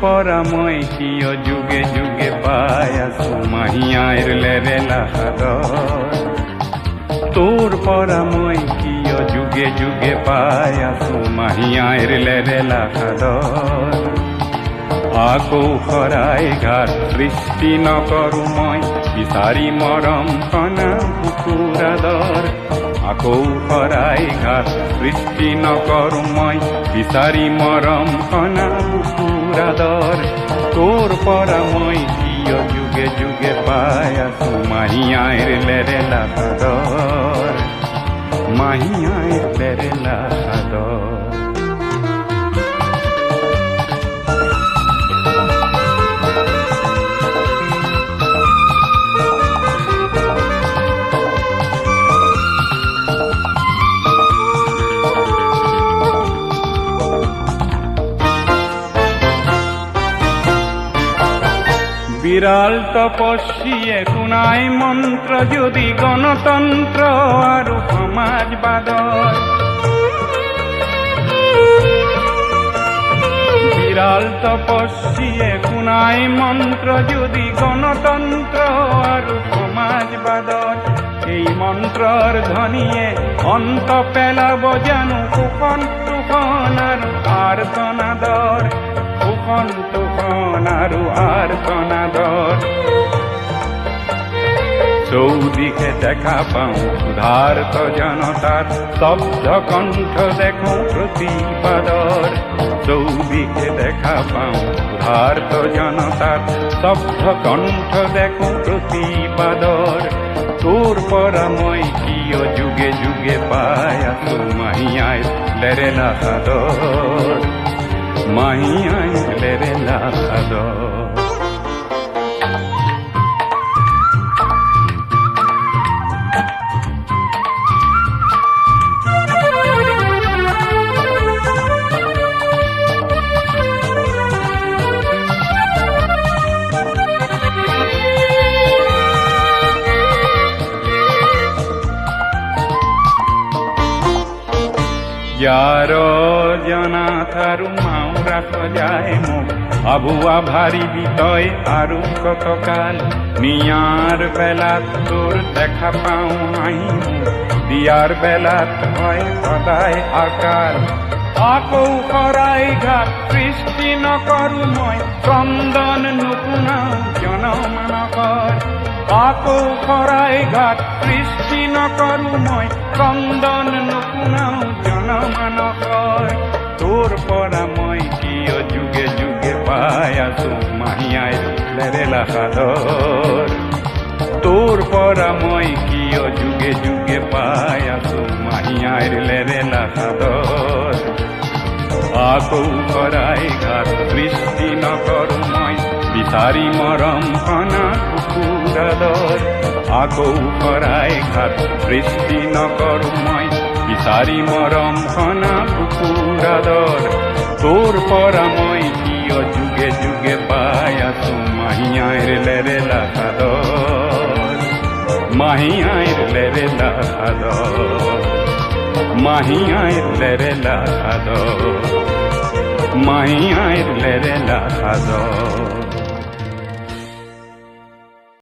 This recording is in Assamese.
পৰা মই কিয় যুগে যুগে পাই আছো মাহিয়াইৰ লেৰেলা সাদৰ। তোৰ পৰা মই কিয় যুগে যুগে পাই আছো মাহিয়াইৰ লেৰেলা সাদৰ। আকৌ শৰাই ঘাট সৃষ্টি নকৰো মই বিচাৰি মৰম কণা বুকুৰ আদৰ। আকৌ শৰাই ঘাট সৃষ্টি নকৰো মই বিচাৰি মৰম কণা বুকুৰ আদৰ। তোৰ পৰা মই কিয় যুগে যুগে পাই আছো মাহিয়াইৰ লেৰেলা সাদৰ, মাহিয়াইৰ লেৰেলা সাদৰ। বিৰাল তপস্বীয়ে শুনাই মন্ত্ৰ যদি গণতন্ত্ৰ আৰু সমাজবাদৰ। বিৰাল তপস্বীয়ে শুনাই মন্ত্ৰ যদি গণতন্ত্ৰ আৰু সমাজবাদৰ। এই মন্ত্ৰৰ ধ্বনিয়ে অন্ত পেলাব জানো শোষণ শোষণ আৰু আৰ্তনাদৰ, শোষণ শোষণ আৰু আৰ্তনাদৰ। চৌদিশে দেখা পাওঁ ক্ষুধাৰ্ত জনতাৰ স্তব্ধ কণ্ঠ দেখো প্ৰতিবাদৰ। চৌদিশে দেখা পাওঁ ক্ষুধাৰ্ত জনতাৰ স্তব্ধ কণ্ঠ দেখো প্ৰতিবাদৰ। তোৰ পৰা মই কিয় যুগে যুগে পাই আছো মাহিয়াইৰ লেৰেলা সাদৰ, মাহিয়াইৰ লেৰেলা সাদৰ। यार जनाथ आरु माउरा सजाए মোক আবুয়া ভাৰিবি তই আৰু কতকাল। নিয়াৰ বেলাত তোৰ দেখা পাওঁ আহি দিয়াৰ বেলাত হয় সদায় আকাল। আকৌ শৰাই ঘাট সৃষ্টি নকৰো মই ক্ৰন্দন নুশুনাও জনমানসৰ। আকৌ শৰাই ঘাট সৃষ্টি নকৰো মই ক্ৰন্দন নুশুনাও জনমানসৰ। তোৰ পৰা মই কিয় যুগে যুগে পাই আছো মাহিয়াইৰ লেৰেলা সাদৰ। তোৰ পৰা মই কিয় যুগে যুগে পাই আছো মাহিয়াইৰ লেৰেলা সাদৰ। আকৌ শৰাই ঘাট সৃষ্টি নকৰো মই বিচাৰি মৰম কণা বুকুৰ আদৰ। আকৌ শৰাই ঘাট সৃষ্টি নকৰো মই বিচাৰি মৰম কণা বুকুৰ আদৰ। তোৰ পৰা মই কিয় যুগে যুগে পাই আছো মাহিয়াইৰ লেৰেলা সাদৰ, মাহিয়াইৰ লেৰেলা সাদৰ, মাহিয়াইৰ লেৰেলা সাদৰ, মাহিয়াইৰ লেৰেলা সাদৰ।